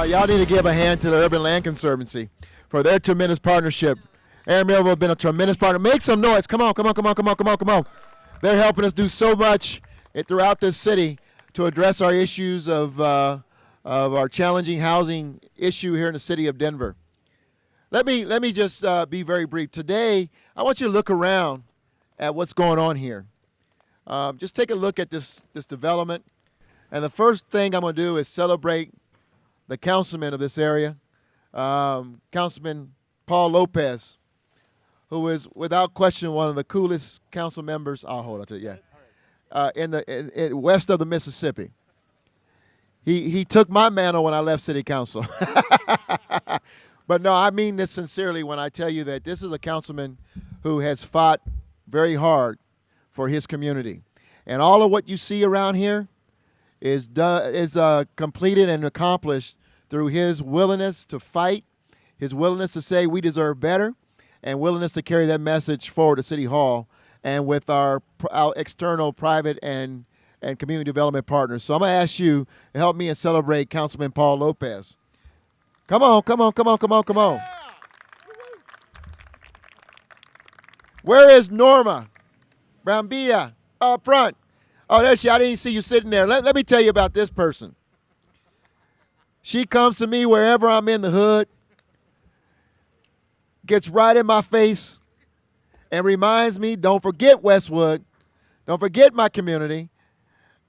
Y'all need to give a hand to the Urban Land Conservancy for their tremendous partnership. Aaron Millville has been a tremendous partner. Make some noise. Come on, come on, come on, come on, come on, come on. They're helping us do so much throughout this city to address our issues of our challenging housing issue here in the city of Denver. Let me just be very brief. Today, I want you to look around at what's going on here. Just take a look at this development. And the first thing I'm going to do is celebrate the councilman of this area, Councilman Paul Lopez, who is without question one of the coolest council members. I'll hold on to it, yeah. In west of the Mississippi. He took my mantle when I left city council. But no, I mean this sincerely when I tell you that this is a councilman who has fought very hard for his community. And all of what you see around here is completed and accomplished through his willingness to fight, his willingness to say we deserve better, and willingness to carry that message forward to City Hall and with our external, private, and community development partners. So I'm going to ask you to help me and celebrate Councilman Paul Lopez. Come on, come on, come on, come on, come on. Where is Norma Brambilla up front? Oh, there she is. I didn't see you sitting there. Let me tell you about this person. She comes to me wherever I'm in the hood, gets right in my face, and reminds me, don't forget Westwood, don't forget my community.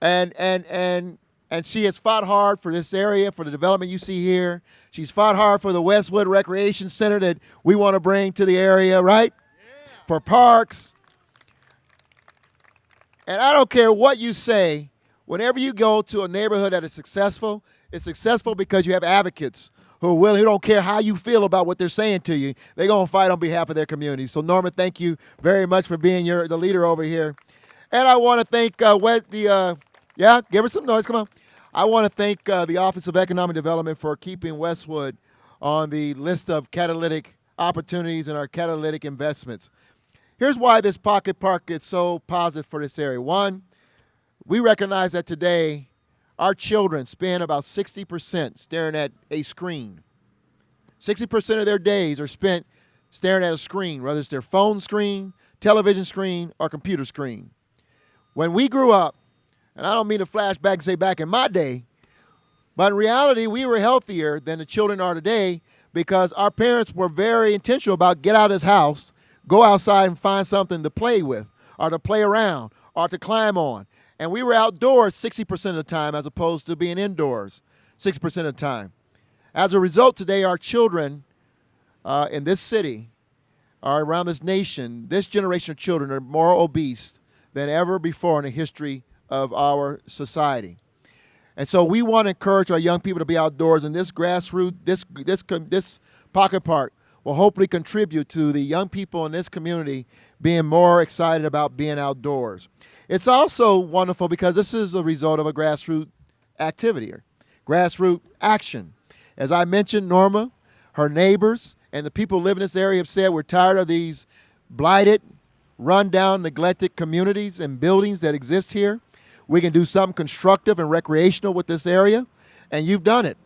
And she has fought hard for this area, for the development you see here. She's fought hard for the Westwood Recreation Center that we want to bring to the area, right? Yeah. For parks. And I don't care what you say, whenever you go to a neighborhood that is successful, it's successful because you have advocates who don't care how you feel about what they're saying to you. They're going to fight on behalf of their community. So, Norma, thank you very much for being the leader over here. And I want to thank yeah, give her some noise, come on. I want to thank the Office of Economic Development for keeping Westwood on the list of catalytic opportunities and our catalytic investments. Here's why this pocket park is so positive for this area. One, we recognize that today our children spend about 60% staring at a screen. 60% of their days are spent staring at a screen, whether it's their phone screen, television screen, or computer screen. When we grew up, and I don't mean to flash back and say back in my day, but in reality, we were healthier than the children are today because our parents were very intentional about get out of this house, go outside and find something to play with or to play around or to climb on. And we were outdoors 60% of the time as opposed to being indoors 60% of the time. As a result, today our children in this city or around this nation, this generation of children are more obese than ever before in the history of our society. And so we want to encourage our young people to be outdoors, and this grassroots, this pocket park will hopefully contribute to the young people in this community being more excited about being outdoors. It's also wonderful because this is the result of a grassroots activity, or grassroots action. As I mentioned, Norma, her neighbors, and the people who live in this area have said we're tired of these blighted, run-down, neglected communities and buildings that exist here. We can do something constructive and recreational with this area, and you've done it.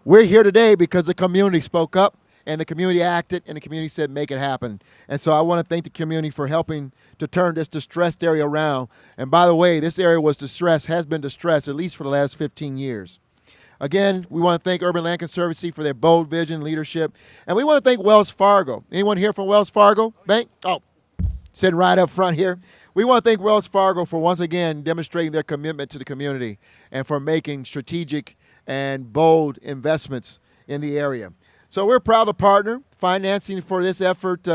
We're here today because the community spoke up, and the community acted, and the community said, make it happen. And so I want to thank the community for helping to turn this distressed area around. And by the way, this area was distressed, has been distressed at least for the last 15 years. Again, we want to thank Urban Land Conservancy for their bold vision, leadership. And we want to thank Wells Fargo. Anyone here from Wells Fargo Bank? Oh, sitting right up front here. We want to thank Wells Fargo for once again demonstrating their commitment to the community and for making strategic and bold investments in the area. So we're proud to partner. Financing for this effort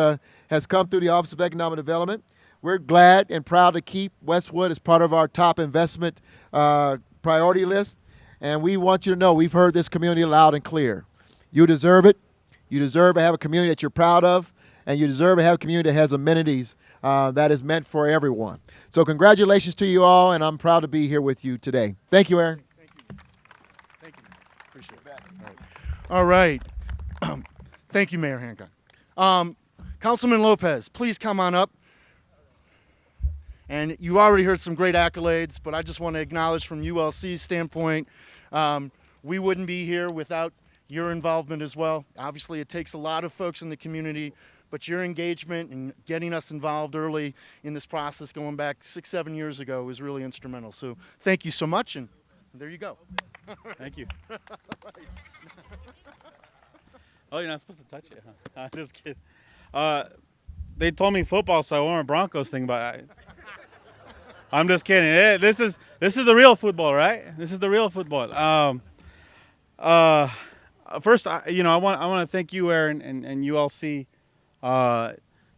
has come through the Office of Economic Development. We're glad and proud to keep Westwood as part of our top investment priority list. And we want you to know we've heard this community loud and clear. You deserve it. You deserve to have a community that you're proud of. And you deserve to have a community that has amenities that is meant for everyone. So congratulations to you all, and I'm proud to be here with you today. Thank you, Aaron. Thank you. Thank you. Appreciate that. All right. Thank you, Mayor Hancock. Councilman Lopez, please come on up. And you already heard some great accolades, but I just want to acknowledge from ULC's standpoint, we wouldn't be here without your involvement as well. Obviously, it takes a lot of folks in the community, but your engagement and getting us involved early in this process going back 6-7 years ago was really instrumental. So thank you so much, and there you go. Thank you. Oh, you're not supposed to touch it, huh? I'm just kidding. They told me football, so I wore a Broncos thing, but I'm just kidding. This is the real football, right? This is the real football. First, I want to thank you, Aaron, and ULC.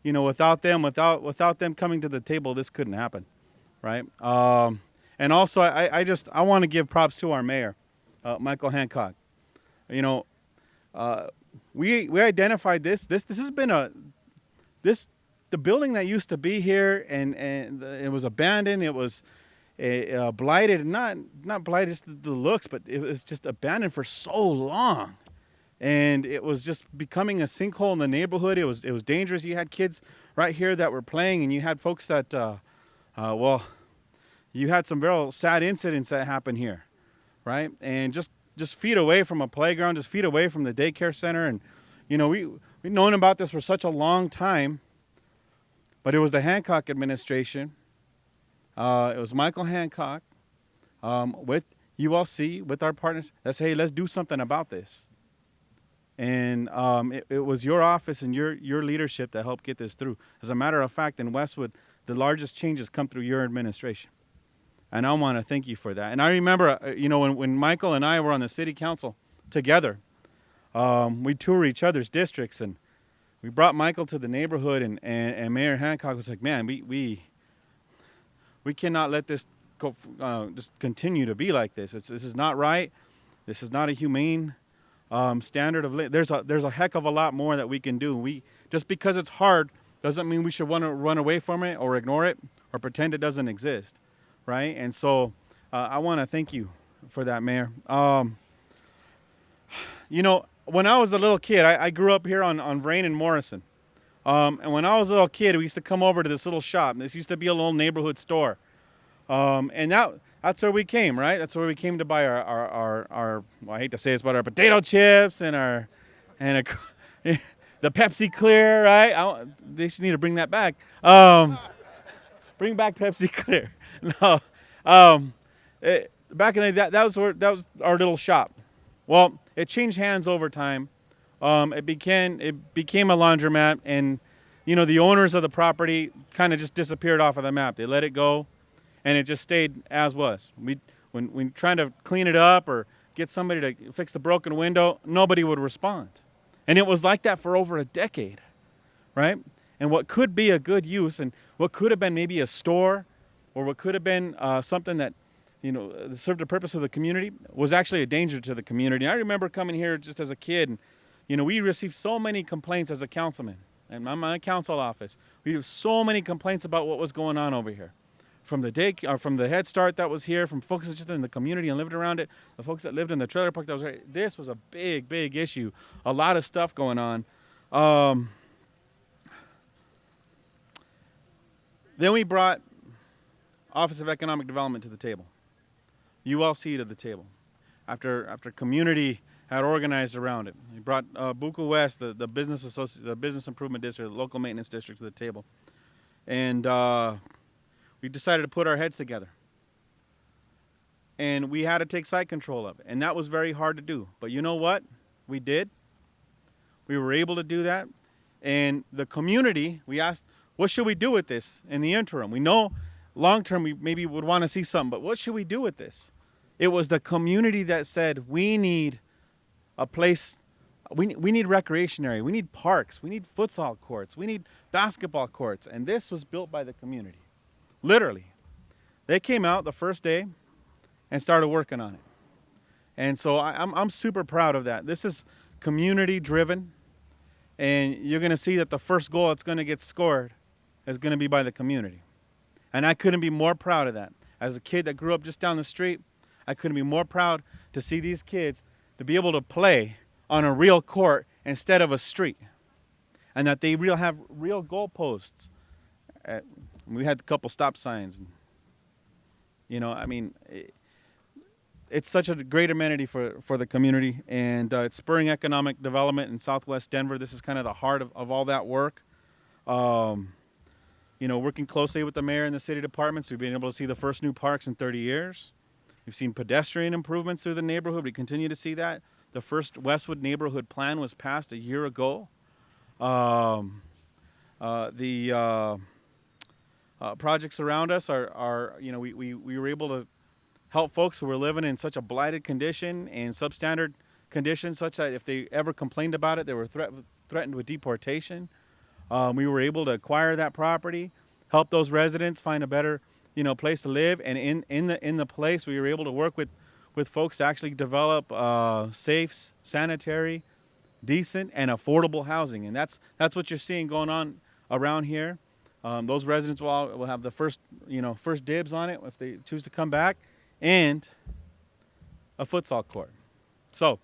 Without them coming to the table, this couldn't happen, right? And also, I want to give props to our mayor, Michael Hancock. We identified this. This has been the building that used to be here, and it was abandoned. It was blighted, not blighted just the looks, but it was just abandoned for so long, and it was just becoming a sinkhole in the neighborhood. It was dangerous. You had kids right here that were playing, and you had folks that, you had some real sad incidents that happened here, right? And just feet away from a playground, just feet away from the daycare center, and we've known about this for such a long time. But it was the Hancock administration. It was Michael Hancock with ULC, with our partners, that said, hey, let's do something about this. And it was your office and your leadership that helped get this through. As a matter of fact, in Westwood, the largest changes come through your administration. And I want to thank you for that. And I remember, when Michael and I were on the city council together, we toured each other's districts, and we brought Michael to the neighborhood, and Mayor Hancock was like, man, we cannot let this go, just continue to be like this. This is not right. This is not a humane standard of living. There's a heck of a lot more that we can do. Just because it's hard doesn't mean we should want to run away from it or ignore it or pretend it doesn't exist, right? And so I want to thank you for that, Mayor. When I was a little kid, I grew up here on Vrain and Morrison. And when I was a little kid, we used to come over to this little shop. This used to be a little neighborhood store. And that's where we came, right? That's where we came to buy our well, I hate to say this, but our potato chips and the Pepsi Clear, right? They just need to bring that back. Bring back Pepsi Clear. No, back in the day, that was our little shop. Well, it changed hands over time. It became a laundromat, and the owners of the property kind of just disappeared off of the map. They let it go, and it just stayed as was. When trying to clean it up or get somebody to fix the broken window, nobody would respond, and it was like that for over a decade, right? And what could be a good use, and what could have been maybe a store, or what could have been something that served the purpose of the community, was actually a danger to the community. And I remember coming here just as a kid, and we received so many complaints as a councilman, and I'm in my council office. We had so many complaints about what was going on over here, from the Head Start that was here, from folks just in the community and lived around it, the folks that lived in the trailer park that was right. This was a big, big issue. A lot of stuff going on. Then we brought Office of Economic Development to the table. ULC to the table, after community had organized around it. We brought Buku West, the business improvement district, the local maintenance district, to the table, and we decided to put our heads together. And we had to take site control of it, and that was very hard to do. But you know what? We did. We were able to do that, and the community. We asked, what should we do with this in the interim? We know long term we maybe would want to see something, but what should we do with this? It was the community that said, we need a place, we need recreation area, we need parks, we need futsal courts, we need basketball courts, and this was built by the community. Literally. They came out the first day and started working on it. And so I'm super proud of that. This is community driven, and you're going to see that the first goal that's going to get scored is going to be by the community. And I couldn't be more proud of that. As a kid that grew up just down the street, I couldn't be more proud to see these kids to be able to play on a real court instead of a street. And that they have real goalposts. We had a couple stop signs. And, it's such a great amenity for the community, and it's spurring economic development in Southwest Denver. This is kind of the heart of all that work. Working closely with the mayor and the city departments, we've been able to see the first new parks in 30 years. We've seen pedestrian improvements through the neighborhood. We continue to see that. The first Westwood neighborhood plan was passed a year ago. The projects around us are we were able to help folks who were living in such a blighted condition and substandard conditions, such that if they ever complained about it, they were threatened with deportation. We were able to acquire that property, help those residents find a better place to live, and in the place we were able to work with folks to actually develop safe, sanitary, decent, and affordable housing. And that's what you're seeing going on around here. Those residents will have the first dibs on it if they choose to come back, and a futsal court. So,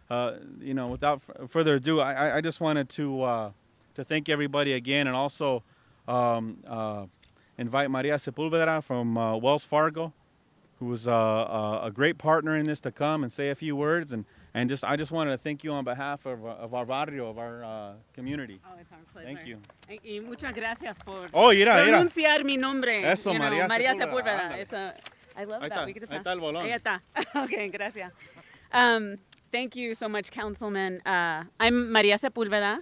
without further ado, I just wanted to thank everybody again, and also invite Maria Sepulveda from Wells Fargo, who was a great partner in this, to come and say a few words. And I just wanted to thank you on behalf of our barrio, of our community. Oh, it's our pleasure. Thank you. Y muchas gracias por mira. pronunciar mi nombre. Eso, María María Sepúlveda. Sepúlveda. I love Ahí that. está, We get to ahí está el bolón. Ahí está. Okay, gracias. Thank you so much, Councilman. I'm María Sepúlveda,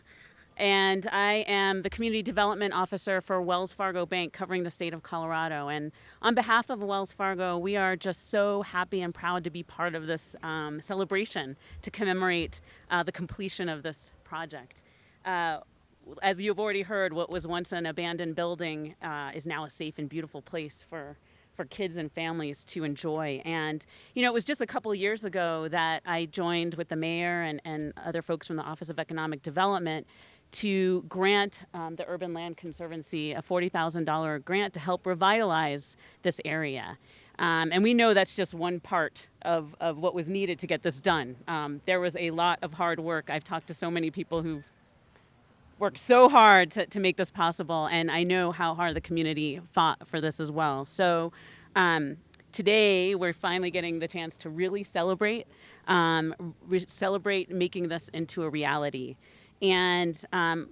and I am the Community Development Officer for Wells Fargo Bank, covering the state of Colorado. And on behalf of Wells Fargo, we are just so happy and proud to be part of this celebration to commemorate the completion of this project. As you've already heard, what was once an abandoned building is now a safe and beautiful place for kids and families to enjoy. And, it was just a couple of years ago that I joined with the mayor and other folks from the Office of Economic Development to grant the Urban Land Conservancy a $40,000 grant to help revitalize this area. And we know that's just one part of what was needed to get this done. There was a lot of hard work. I've talked to so many people who've worked so hard to make this possible, and I know how hard the community fought for this as well. So today we're finally getting the chance to really celebrate making this into a reality. And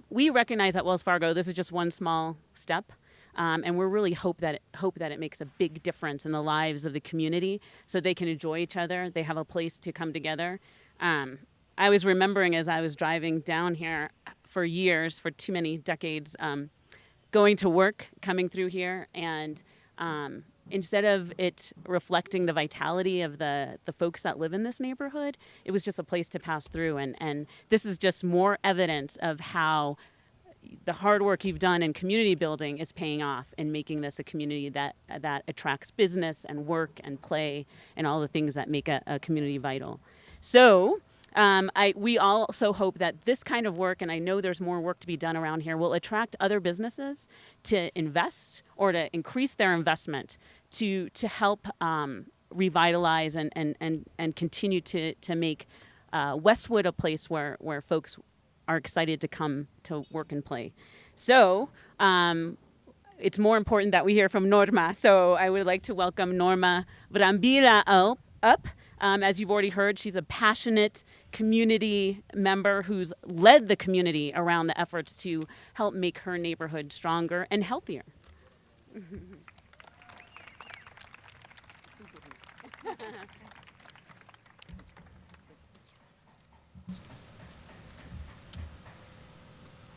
we recognize at Wells Fargo this is just one small step, and we're really hope that it makes a big difference in the lives of the community, so they can enjoy each other. They have a place to come together. I was remembering as I was driving down here for years, for too many decades, going to work, coming through here, and instead of it reflecting the vitality of the folks that live in this neighborhood, it was just a place to pass through. And this is just more evidence of how the hard work you've done in community building is paying off and making this a community that attracts business and work and play and all the things that make a community vital. So we also hope that this kind of work, and I know there's more work to be done around here, will attract other businesses to invest or to increase their investment to help revitalize and continue to make Westwood a place where folks are excited to come to work and play. So it's more important that we hear from Norma. So I would like to welcome Norma Brambila up. As you've already heard, she's a passionate community member who's led the community around the efforts to help make her neighborhood stronger and healthier.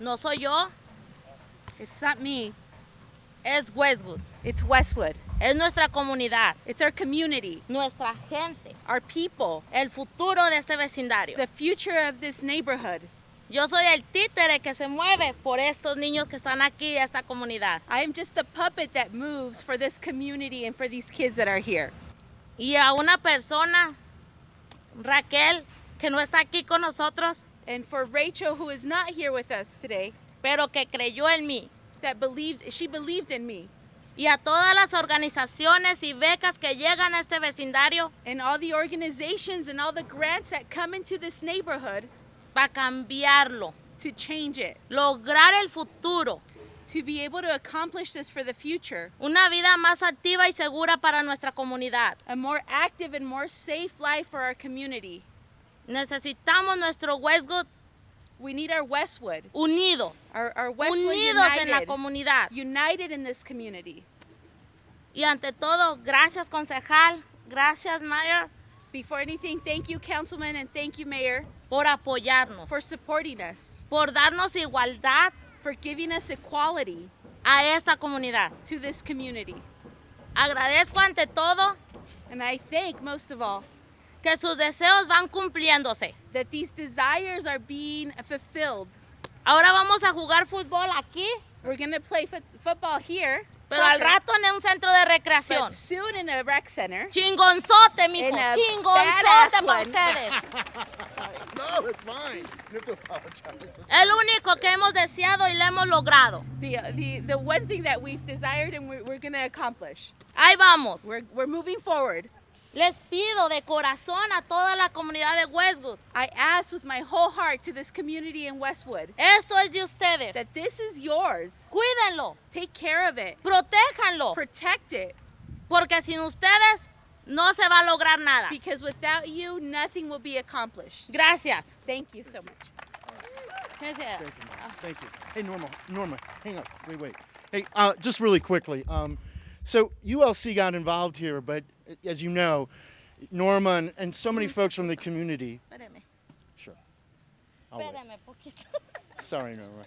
No soy yo, It's not me. es Westwood. It's Westwood. Es nuestra comunidad, It's our community, nuestra gente, our people, el futuro de este vecindario. the future of this neighborhood. Yo soy el títere que se mueve por estos niños que están aquí, esta comunidad. I am just the puppet that moves for this community and for these kids that are here. Y a una persona, Raquel, que no está aquí con nosotros, And for Rachel, who is not here with us today, pero que creyó en mí. she believed in me. Y a todas las organizaciones y becas que llegan a este vecindario And all the organizations and all the grants that come into this neighborhood para cambiarlo, to change it, lograr el futuro to be able to accomplish this for the future. Una vida más activa y segura para nuestra comunidad. A more active and more safe life for our community. Necesitamos nuestro Westwood We need our Westwood. unidos. Our Westwood Unidos en la united. comunidad. United in this community. Y ante todo, gracias concejal, gracias mayor Before anything, thank you, Councilman, and thank you, Mayor, por apoyarnos, for supporting us, por darnos igualdad for giving us equality a esta comunidad. to this community. Agradezco ante todo And I thank, most of all, que sus deseos van cumpliéndose. that these desires are being fulfilled. Ahora vamos a jugar fútbol aquí, We're going to play football here, pero al soccer, rato en un centro de recreación. but soon in a rec center. Chingonzote, mijo, In a chingonzote badass para one. ustedes. No, it's fine. You have to apologize. El único que hemos deseado y lo hemos logrado. The one thing that we've desired and we're going to accomplish. Ahí vamos. We're moving forward. Les pido de corazón a toda la comunidad de Westwood, I ask with my whole heart to this community in Westwood esto es de ustedes. that this is yours. Cuídenlo, Take care of it. protéjanlo, Protect it. porque sin ustedes no se va a lograr nada. Because without you, nothing will be accomplished. Gracias. Thank you so much. Thank you. Hey, Norma, hang on. Wait. Hey, just really quickly. So ULC got involved here, but as you know, Norma and so many folks from the community. Espéreme, Sure. I'll wait. espéreme poquito. Sorry, Norma.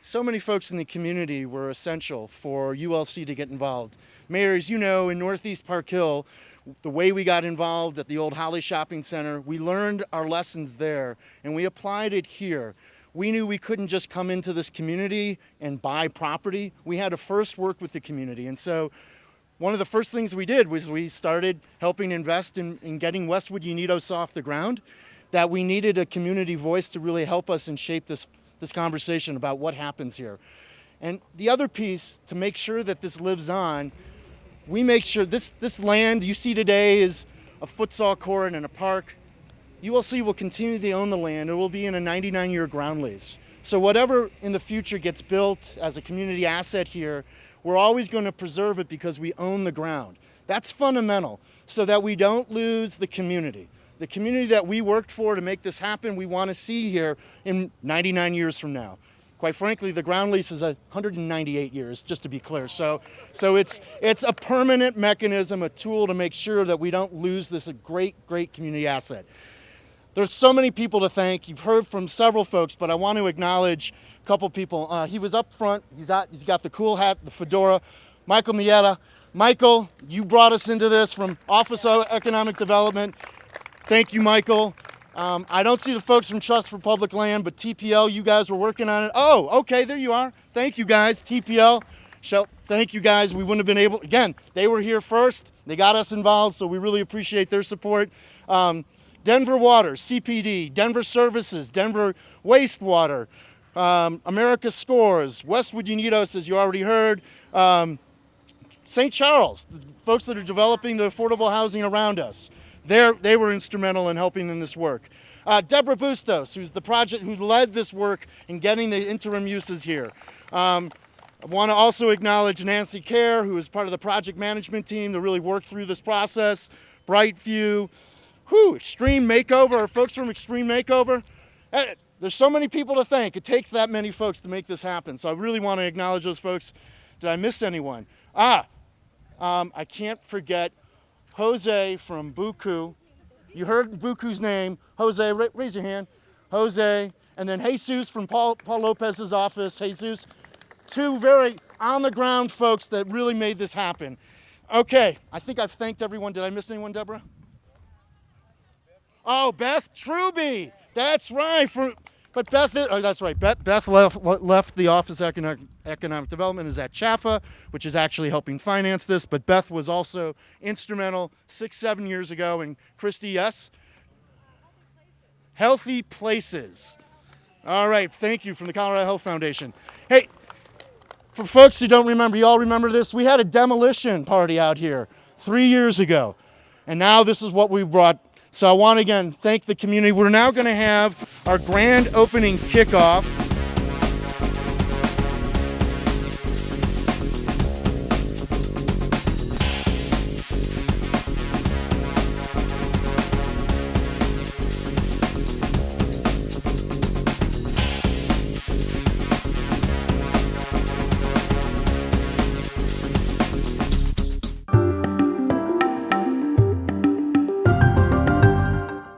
So many folks in the community were essential for ULC to get involved. Mayor, as you know, in Northeast Park Hill, the way we got involved at the old Holly Shopping Center, we learned our lessons there and we applied it here. We knew we couldn't just come into this community and buy property. We had to first work with the community. And so one of the first things we did was we started helping invest in getting Westwood Unidos off the ground, that we needed a community voice to really help us and shape this conversation about what happens here. And the other piece, to make sure that this lives on, we make sure this land you see today is a futsal court and a park. ULC will continue to own the land. It will be in a 99-year ground lease. So whatever in the future gets built as a community asset here, we're always going to preserve it because we own the ground. That's fundamental, so that we don't lose the community. The community that we worked for to make this happen, we want to see here in 99 years from now. Quite frankly, the ground lease is 198 years, just to be clear. So it's a permanent mechanism, a tool to make sure that we don't lose this great community asset. There's so many people to thank. You've heard from several folks, but I want to acknowledge a couple people. He was up front. He's got the cool hat, the fedora. Michael Mieta. Michael, you brought us into this from Office of Economic Development. Thank you, Michael. I don't see the folks from Trust for Public Land, but TPL, you guys were working on it. Oh, okay, there you are. Thank you, guys. TPL, thank you, guys. We wouldn't have been able, again, they were here first. They got us involved, so we really appreciate their support. Denver Water, CPD, Denver Services, Denver Wastewater, America Scores, Westwood Unidos, as you already heard, St. Charles, the folks that are developing the affordable housing around us. They were instrumental in helping in this work. Deborah Bustos, who led this work in getting the interim uses here. I want to also acknowledge Nancy Kerr, who is part of the project management team to really work through this process. Brightview, Extreme Makeover, our folks from Extreme Makeover. There's so many people to thank. It takes that many folks to make this happen. So I really want to acknowledge those folks. Did I miss anyone? I can't forget Jose from Buku. You heard Buku's name. Jose, raise your hand. Jose. And then Jesus from Paul Lopez's office. Jesus. Two very on-the-ground folks that really made this happen. Okay, I think I've thanked everyone. Did I miss anyone, Deborah? Oh, Beth Truby. That's right. But that's right. Beth left the Office of Economic Development, is at Chaffa, which is actually helping finance this. But Beth was also instrumental 6-7 years ago. And Christy, yes? Healthy Places. All right. Thank you from the Colorado Health Foundation. Hey, for folks who don't remember, you all remember this? We had a demolition party out here 3 years ago. And now this is what we brought. So I want to again thank the community. We're now going to have our grand opening kickoff.